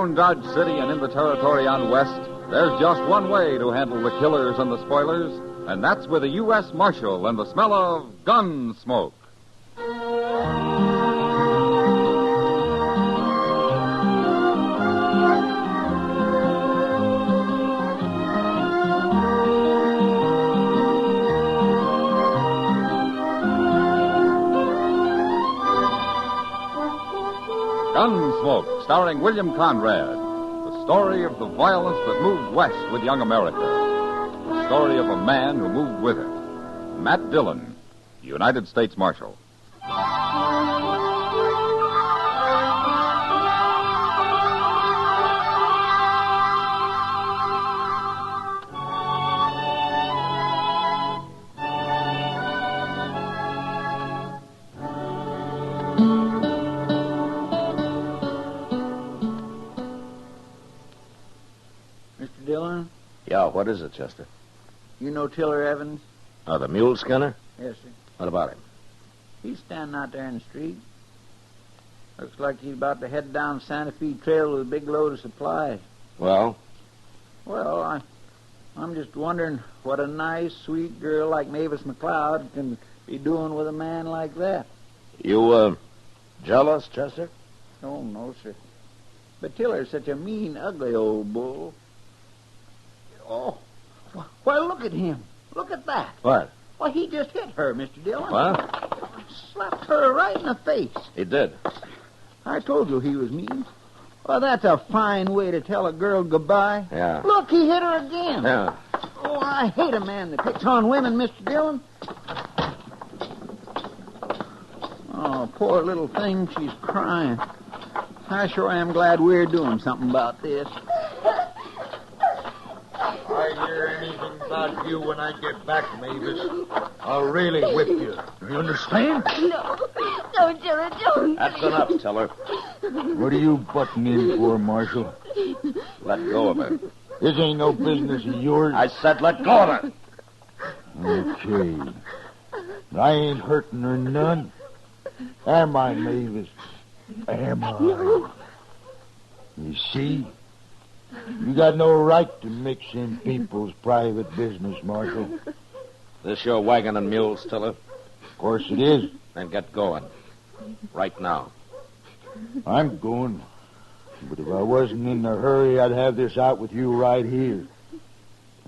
around Dodge City and in the territory on west, there's just one way to handle the killers and the spoilers, and that's with a U.S. Marshal and the smell of Gunsmoke. Gunsmoke, starring William Conrad. The story of the violence that moved west with young America. The story of a man who moved with it. Matt Dillon, United States Marshal. Mr. Dillon? Yeah, what is it, Chester? You know Tiller Evans? Oh, the mule skinner? Yes, sir. What about him? He's standing out there in the street. Looks like he's about to head down Santa Fe Trail with a big load of supplies. Well? Well, I'm just wondering what a nice, sweet girl like Mavis McLeod can be doing with a man like that. You, jealous, Chester? Oh, no, sir. But Tiller's such a mean, ugly old bull. Oh, why, look at him. Look at that. What? Why, he just hit her, Mr. Dillon. What? Slapped her right in the face. He did. I told you he was mean. Well, that's a fine way to tell a girl goodbye. Yeah. Look, he hit her again. Yeah. Oh, I hate a man that picks on women, Mr. Dillon. Oh, poor little thing, she's crying. I sure am glad we're doing something about this. If I hear anything about you when I get back, Mavis, I'll really whip you. You understand? No, don't, Tiller, don't. That's enough, Tiller. What are you butting in for, Marshal? Let go of her. This ain't no business of yours. I said let go of her. Okay. I ain't hurting her none. Am I, Mavis? Am I? No. You see? You got no right to mix in people's private business, Marshal. This your wagon and mules, Tiller? Of course it is. Then get going. Right now. I'm going. But if I wasn't in a hurry, I'd have this out with you right here.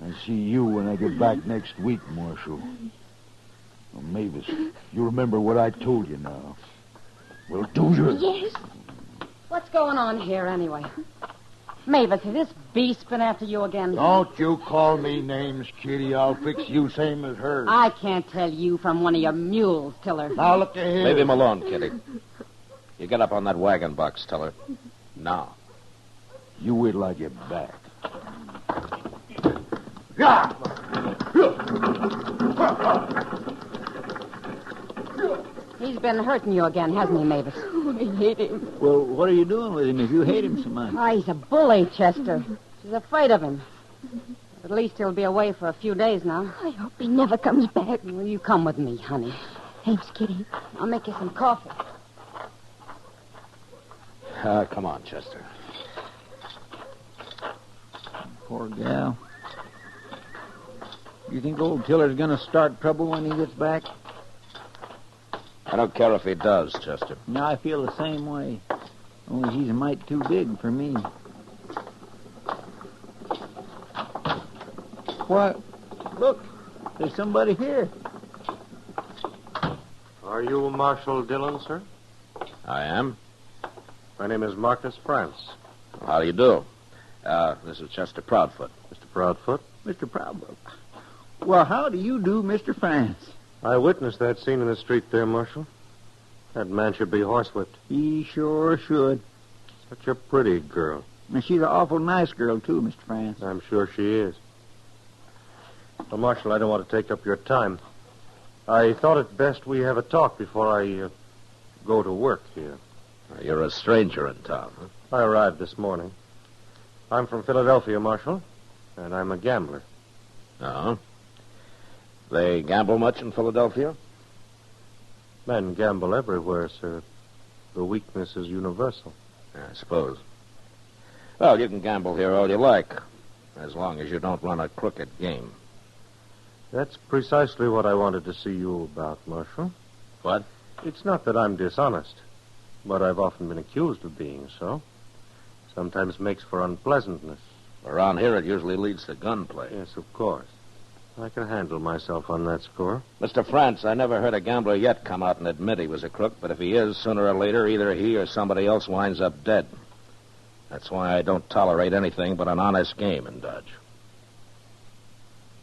I see you when I get back next week, Marshal. Well, Mavis, you remember what I told you now. Well, do you? Yes. What's going on here, anyway? Mavis, has this beast been after you again? Don't you call me names, Kitty. I'll fix you same as her. I can't tell you from one of your mules, Tiller. Now, look ahead. Leave him alone, Kitty. You get up on that wagon box, Tiller. Now. You wait till I get back. He's been hurting you again, hasn't he, Mavis? Oh, I hate him. Well, what are you doing with him if you hate him so much? Oh, he's a bully, Chester. She's afraid of him. At least he'll be away for a few days now. I hope he never comes back. Will you come with me, honey? Thanks, Kitty. I'll make you some coffee. Come on, Chester. Poor gal. You think old Tiller's going to start trouble when he gets back? I don't care if he does, Chester. No, I feel the same way. Only he's a mite too big for me. What? Look, there's somebody here. Are you Marshal Dillon, sir? I am. My name is Marcus France. How do you do? This is Chester Proudfoot. Mr. Proudfoot? Mr. Proudfoot. Well, how do you do, Mr. France? I witnessed that scene in the street there, Marshal. That man should be horsewhipped. He sure should. Such a pretty girl. And she's an awful nice girl, too, Mr. France. I'm sure she is. Well, Marshal, I don't want to take up your time. I thought it best we have a talk before I go to work here. You're a stranger in town, huh? I arrived this morning. I'm from Philadelphia, Marshal, and I'm a gambler. Oh? They gamble much in Philadelphia? Men gamble everywhere, sir. The weakness is universal. I suppose. Well, you can gamble here all you like, as long as you don't run a crooked game. That's precisely what I wanted to see you about, Marshal. What? It's not that I'm dishonest, but I've often been accused of being so. Sometimes makes for unpleasantness. Around here, it usually leads to gunplay. Yes, of course. I can handle myself on that score. Mr. France, I never heard a gambler yet come out and admit he was a crook, but if he is, sooner or later, either he or somebody else winds up dead. That's why I don't tolerate anything but an honest game in Dodge.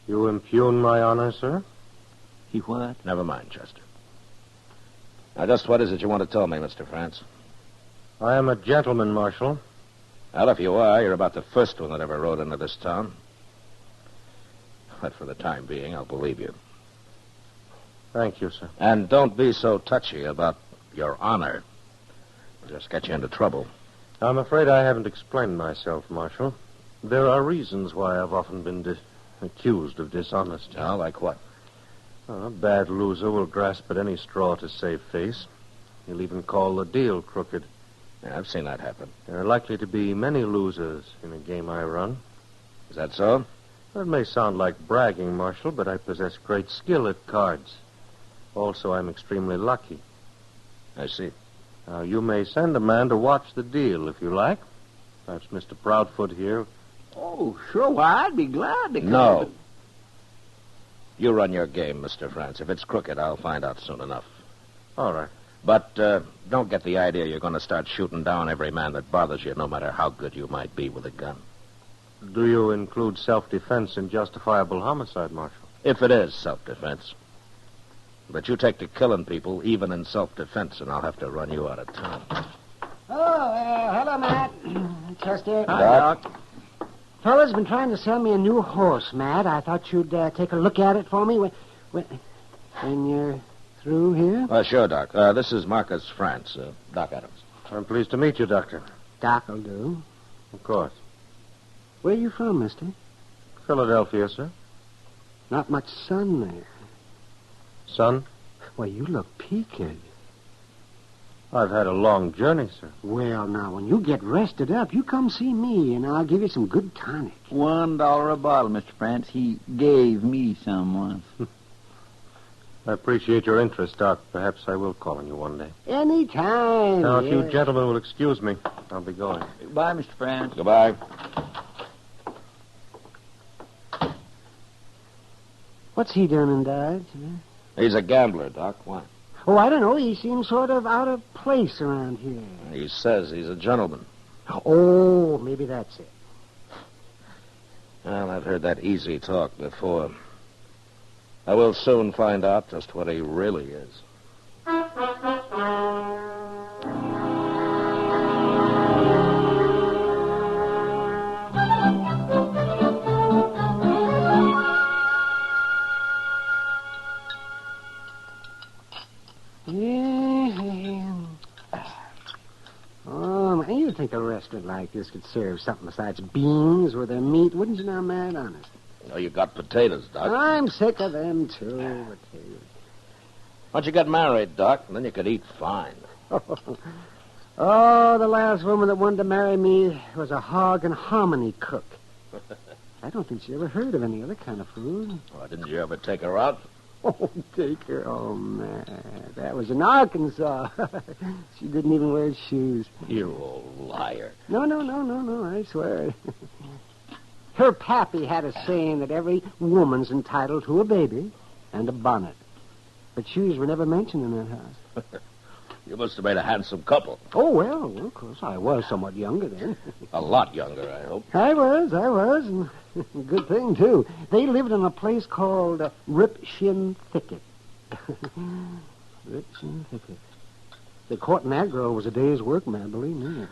You impugn my honor, sir? He what? Never mind, Chester. Now, just what is it you want to tell me, Mr. France? I am a gentleman, Marshal. Well, if you are, you're about the first one that ever rode into this town. But for the time being, I'll believe you. Thank you, sir. And don't be so touchy about your honor. It'll just get you into trouble. I'm afraid I haven't explained myself, Marshal. There are reasons why I've often been accused of dishonesty. Oh, like what? A bad loser will grasp at any straw to save face. He'll even call the deal crooked. Yeah, I've seen that happen. There are likely to be many losers in a game I run. Is that so? It may sound like bragging, Marshal, but I possess great skill at cards. Also, I'm extremely lucky. I see. Now, you may send a man to watch the deal if you like. Perhaps Mr. Proudfoot here. Oh, sure. Why, I'd be glad to come. No. You run your game, Mr. France. If it's crooked, I'll find out soon enough. All right. But don't get the idea you're going to start shooting down every man that bothers you, no matter how good you might be with a gun. Do you include self-defense in justifiable homicide, Marshal? If it is self-defense. But you take to killing people, even in self-defense, and I'll have to run you out of town. Oh, hello, Matt. Chester. Hi, Doc. Doc. Fella's been trying to sell me a new horse, Matt. I thought you'd take a look at it for me when you're through here. Sure, Doc. This is Marcus France, Doc Adams. I'm pleased to meet you, Doctor. Doc'll do. Of course. Where are you from, mister? Philadelphia, sir. Not much sun there. Son, Well, you look peaked. I've had a long journey, sir. Well, now, when you get rested up, you come see me, and I'll give you some good tonic. $1 a bottle, Mr. France. He gave me some once. I appreciate your interest, Doc. Perhaps I will call on you one day. Anytime. Now, if you yes. gentlemen will excuse me, I'll be going. Bye, Mr. France. Goodbye. What's he doing in Dodge? He's a gambler, Doc. Why? Oh, I don't know. He seems sort of out of place around here. He says he's a gentleman. Oh, maybe that's it. Well, I've heard that easy talk before. I will soon find out just what he really is. Oh, man, you'd think a restaurant like this could serve something besides beans with their meat, wouldn't you now, Matt? Honest. Oh, you got potatoes, Doc. I'm sick of them, too. Potatoes. Why don't you get married, Doc, and then you could eat fine. Oh, the last woman that wanted to marry me was a hog and hominy cook. I don't think she ever heard of any other kind of food. Why, didn't you ever take her out? Oh, take her. Oh, man. That was in Arkansas. She didn't even wear shoes. You old liar. No, I swear. Her pappy had a saying that every woman's entitled to a baby and a bonnet. But shoes were never mentioned in that house. You must have made a handsome couple. Oh, well, of course, I was somewhat younger then. A lot younger, I hope. I was, and good thing, too. They lived in a place called Rip Shin Thicket. Rip Shin Thicket. The court in that girl was a day's work, man, believe me.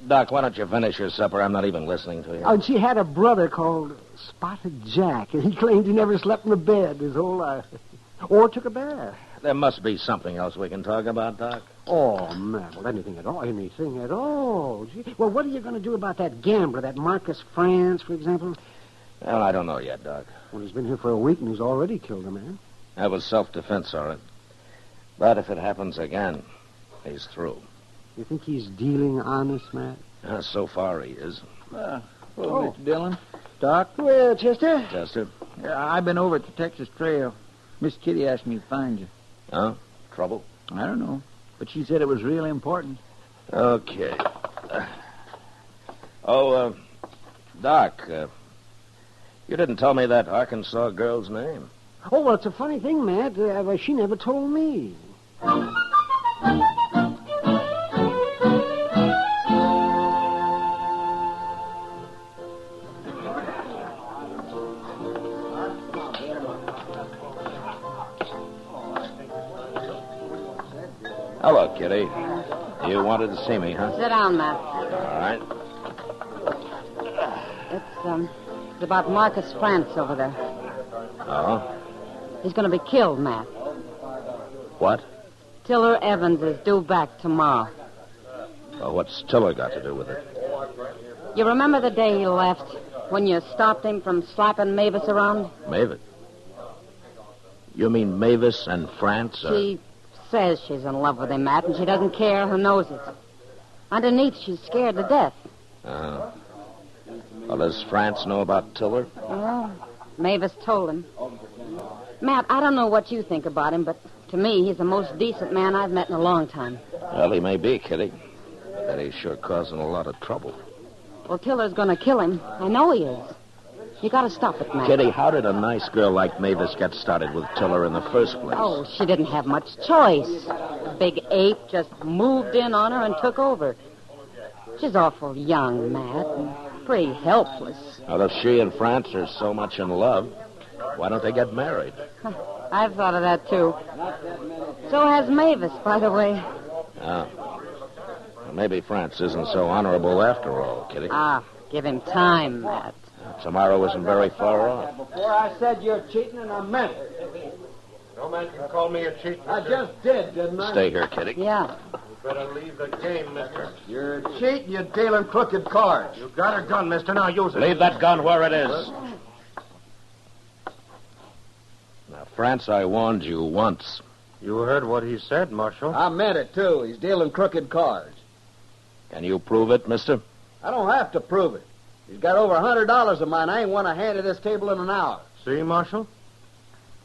Doc, why don't you finish your supper? I'm not even listening to you. Oh, and she had a brother called Spotted Jack, and he claimed he never slept in a bed his whole life. Or took a bath. There must be something else we can talk about, Doc. Oh, man, well, anything at all. Gee. Well, what are you going to do about that gambler, that Marcus France, for example? Well, I don't know yet, Doc. Well, he's been here for a week, and he's already killed a man. That was self-defense, all right. But if it happens again, he's through. You think he's dealing honest, Matt? So far he is. Mr. Dillon. Doc? Well, Chester? Chester? I've been over at the Texas Trail. Miss Kitty asked me to find you. Huh? Trouble? I don't know. But she said it was really important. Okay. Doc, you didn't tell me that Arkansas girl's name. Oh, well, it's a funny thing, Matt. She never told me. Hello, Kitty. You wanted to see me, huh? Sit down, Matt. All right. It's about Marcus France over there. Oh? He's going to be killed, Matt. What? Tiller Evans is due back tomorrow. Well, what's Tiller got to do with it? You remember the day he left, when you stopped him from slapping Mavis around? Mavis? You mean Mavis and France? She says she's in love with him, Matt, and she doesn't care who knows it. Underneath, she's scared to death. Well, does France know about Tiller? Well, Mavis told him. Matt, I don't know what you think about him, but to me, he's the most decent man I've met in a long time. Well, he may be, Kitty. But he's sure causing a lot of trouble. Well, Tiller's going to kill him. I know he is. You got to stop it, Matt. Kitty, how did a nice girl like Mavis get started with Tiller in the first place? Oh, she didn't have much choice. The big ape just moved in on her and took over. She's awful young, Matt, and pretty helpless. Well, if she and France are so much in love, why don't they get married? I've thought of that, too. So has Mavis, by the way. Well, maybe France isn't so honorable after all, Kitty. Give him time, Matt. Tomorrow isn't very far off. Before I said you're cheating, and I meant it. No man can call me a cheat, I just did, didn't I? Stay here, Kitty. Yeah. You better leave the game, mister. You're cheating, you're dealing crooked cards. You got a gun, mister. Now use it. Leave that gun where it is. Now, France, I warned you once. You heard what he said, Marshal. I meant it, too. He's dealing crooked cards. Can you prove it, mister? I don't have to prove it. He's got over $100 of mine. I ain't won a hand at this table in an hour. See, Marshal?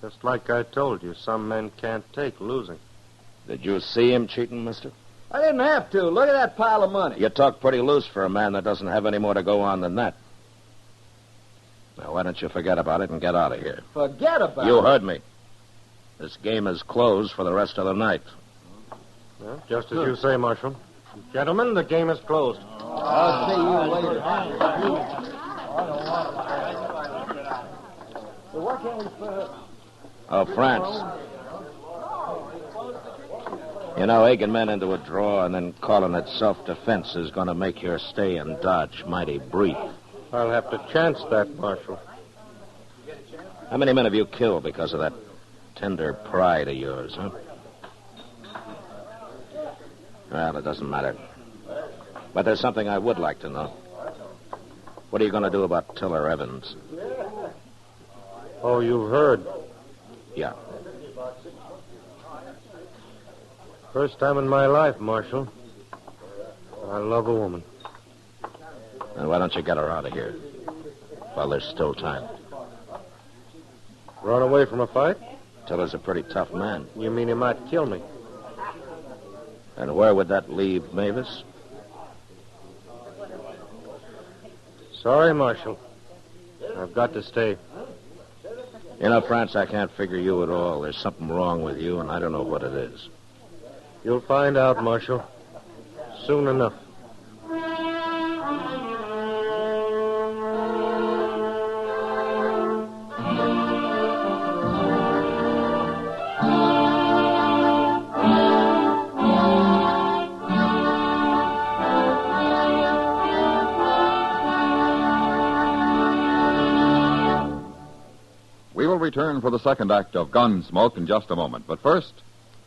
Just like I told you, some men can't take losing. Did you see him cheating, mister? I didn't have to. Look at that pile of money. You talk pretty loose for a man that doesn't have any more to go on than that. Now, why don't you forget about it and get out of here? Forget about it. You heard me. This game is closed for the rest of the night. Well, just as you say, Marshal. Gentlemen, the game is closed. I'll see you later. Oh, France. You know, egging men into a draw and then calling it self-defense is going to make your stay in Dodge mighty brief. I'll have to chance that, Marshal. How many men have you killed because of that tender pride of yours, huh? Well, it doesn't matter. But there's something I would like to know. What are you going to do about Tiller Evans? Oh, you've heard. Yeah. First time in my life, Marshal. I love a woman. Then why don't you get her out of here while there's still time? Run away from a fight? Tiller's a pretty tough man. You mean he might kill me? And where would that leave Mavis? Sorry, Marshal. I've got to stay. You know, France, I can't figure you at all. There's something wrong with you, and I don't know what it is. You'll find out, Marshal. Soon enough. We will return for the second act of Gunsmoke in just a moment. But first,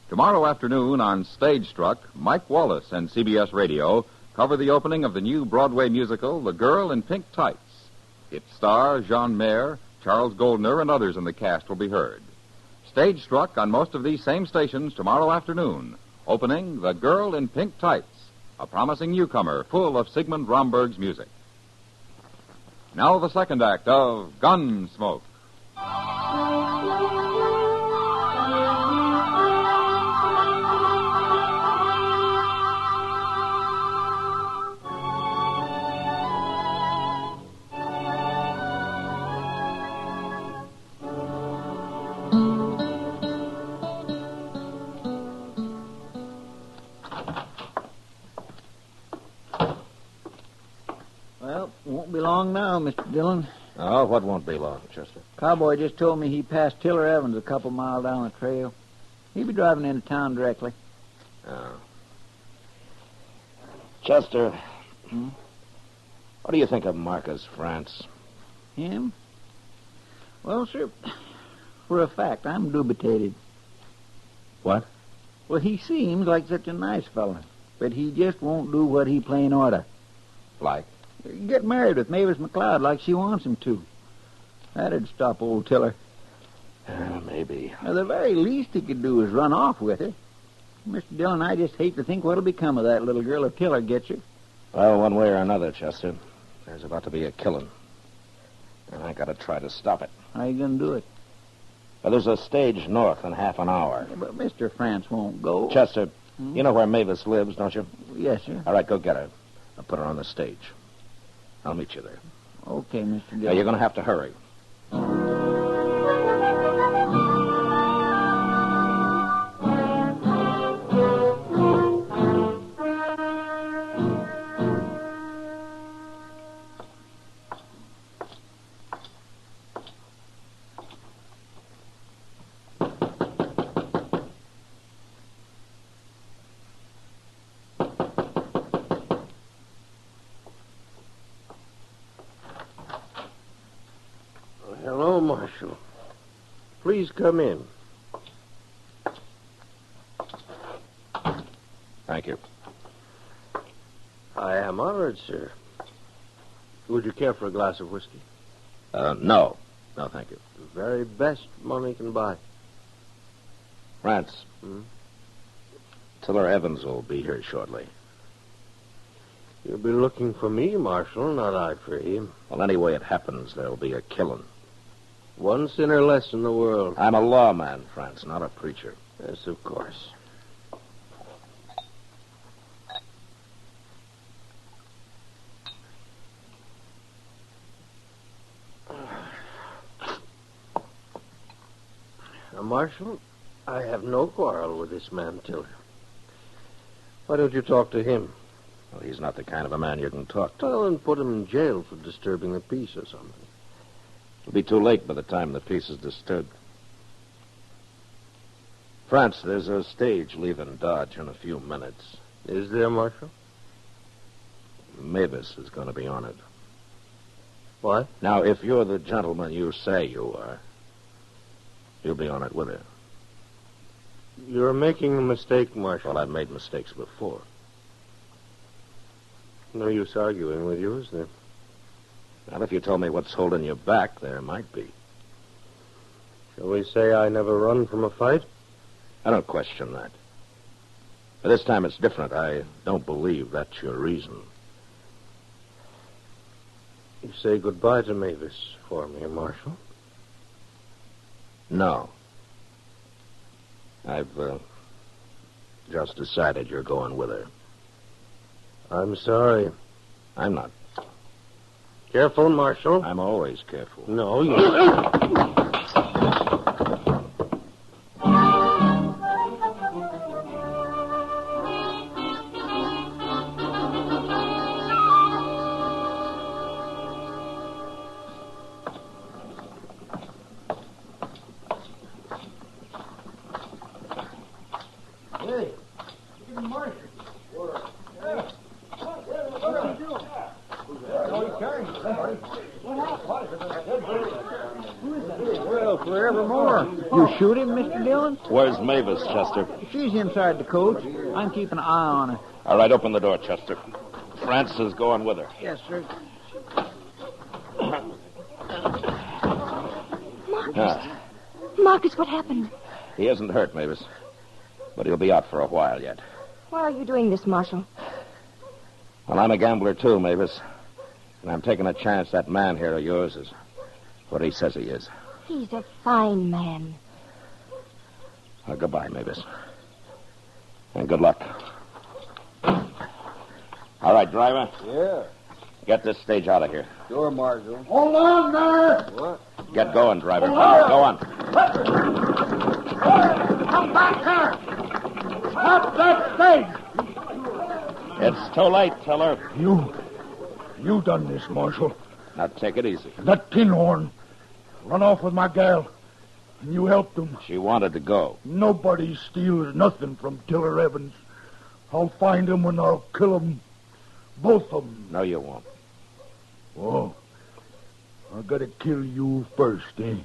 tomorrow afternoon on Stage Struck, Mike Wallace and CBS Radio cover the opening of the new Broadway musical, The Girl in Pink Tights. Its star, Jean Mayer, Charles Goldner, and others in the cast will be heard. Stage Struck on most of these same stations tomorrow afternoon, opening The Girl in Pink Tights, a promising newcomer full of Sigmund Romberg's music. Now the second act of Gunsmoke. Well, won't be long now, Mr. Dillon. Oh, what won't be long, Chester? Cowboy just told me he passed Tiller Evans a couple miles down the trail. He'll be driving into town directly. Oh. Chester, what do you think of Marcus France? Him? Well, sir, for a fact, I'm dubitated. What? Well, he seems like such a nice fella, but he just won't do what he plain oughta. Like? Get married with Mavis McLeod like she wants him to. That'd stop old Tiller. Maybe. Now, the very least he could do is run off with her. Mr. Dillon, I just hate to think what'll become of that little girl if Tiller gets her. Well, one way or another, Chester, there's about to be a killing. And I gotta try to stop it. How you gonna do it? Well, there's a stage north in half an hour. Yeah, but Mr. France won't go. Chester, you know where Mavis lives, don't you? Yes, sir. All right, go get her. I'll put her on the stage. I'll meet you there. Okay, Mr. Dillon. Now, you're gonna have to hurry. Hello, Marshal. Please come in. Thank you. I am honored, sir. Would you care for a glass of whiskey? No. No, thank you. The very best money can buy. France. Tiller Evans will be here shortly. You'll be looking for me, Marshal, not I for him. Well, any way it happens, there'll be a killing. One sinner less in the world. I'm a lawman, France, not a preacher. Yes, of course. Now, Marshal, I have no quarrel with this man, Tiller. Why don't you talk to him? Well, he's not the kind of a man you can talk to. Well, then put him in jail for disturbing the peace or something. It'll be too late by the time the peace is disturbed. France, there's a stage leaving Dodge in a few minutes. Is there, Marshal? Mavis is going to be on it. What? Now, if you're the gentleman you say you are, you'll be on it with her. You're making a mistake, Marshal. Well, I've made mistakes before. No use arguing with you, is there? Well, if you told me what's holding you back, there might be. Shall we say I never run from a fight? I don't question that. But this time it's different. I don't believe that's your reason. You say goodbye to Mavis for me, Marshal? No. I've just decided you're going with her. I'm sorry. I'm not. Careful, Marshal. I'm always careful. No, you... Hey, good morning. Well, forevermore. You shoot him, Mr. Dillon? Where's Mavis, Chester? She's inside the coach. I'm keeping an eye on her. All right, open the door, Chester. France is going with her. Yes, sir. Marcus. Marcus, what happened? He isn't hurt, Mavis. But he'll be out for a while yet. Why are you doing this, Marshal? Well, I'm a gambler, too, Mavis. And I'm taking a chance that man here of yours is what he says he is. He's a fine man. Well, goodbye, Mavis. And good luck. All right, driver. Yeah. Get this stage out of here. Sure, Marshal. Hold on there! What? Get going, driver. Go on. Come back here! Stop that stage! It's too late, Tiller. You done this, Marshal. Now take it easy. That tin horn run off with my gal, and you helped him. She wanted to go. Nobody steals nothing from Tiller Evans. I'll find him and I'll kill him. Both of them. No, you won't. Oh, I gotta kill you first, eh?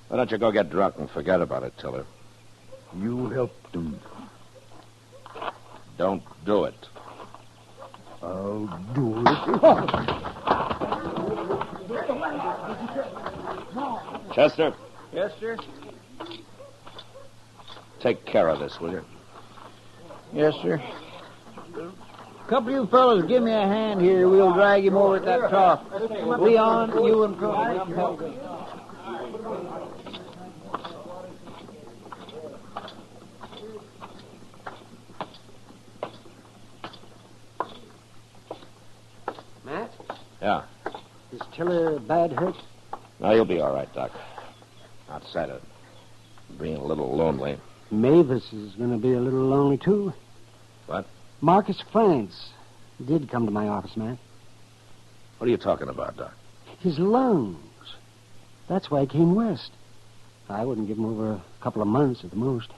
Why don't you go get drunk and forget about it, Tiller? You helped him. Don't do it. I'll do it. Chester, Yes, sir? take care of this, will you? Yes, sir. Couple of you fellas give me a hand here. We'll drag him over at that trough. Leon, you and Crowley, come help me. Matt, Yeah. is Tiller bad hurt? No, you'll be all right, Doc. Outside of being a little lonely. Mavis is going to be a little lonely, too. What? Marcus France did come to my office, Matt. What are you talking about, Doc? His lungs. That's why he came west. I wouldn't give him over a couple of months at the most.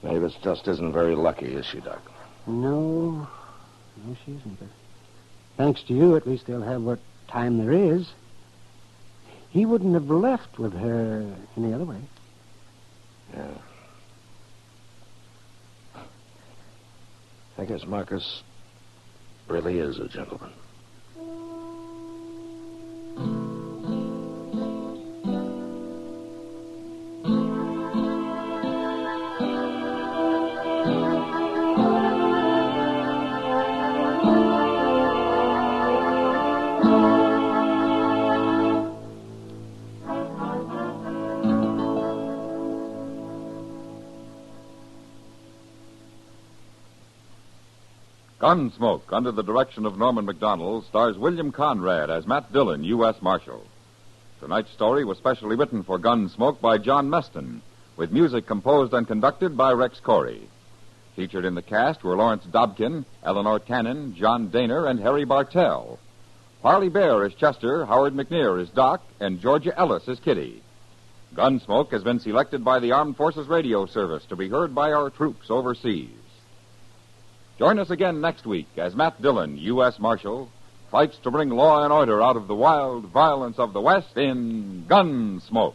Mavis just isn't very lucky, is she, Doc? No, she isn't. But thanks to you, at least they'll have what time there is. He wouldn't have left with her any other way. Yeah. I guess Marcus really is a gentleman. Gunsmoke, under the direction of Norman MacDonald, stars William Conrad as Matt Dillon, U.S. Marshal. Tonight's story was specially written for Gunsmoke by John Meston, with music composed and conducted by Rex Corey. Featured in the cast were Lawrence Dobkin, Eleanor Cannon, John Daner, and Harry Bartell. Parley Bear is Chester, Howard McNear is Doc, and Georgia Ellis is Kitty. Gunsmoke has been selected by the Armed Forces Radio Service to be heard by our troops overseas. Join us again next week as Matt Dillon, U.S. Marshal, fights to bring law and order out of the wild violence of the West in Gunsmoke.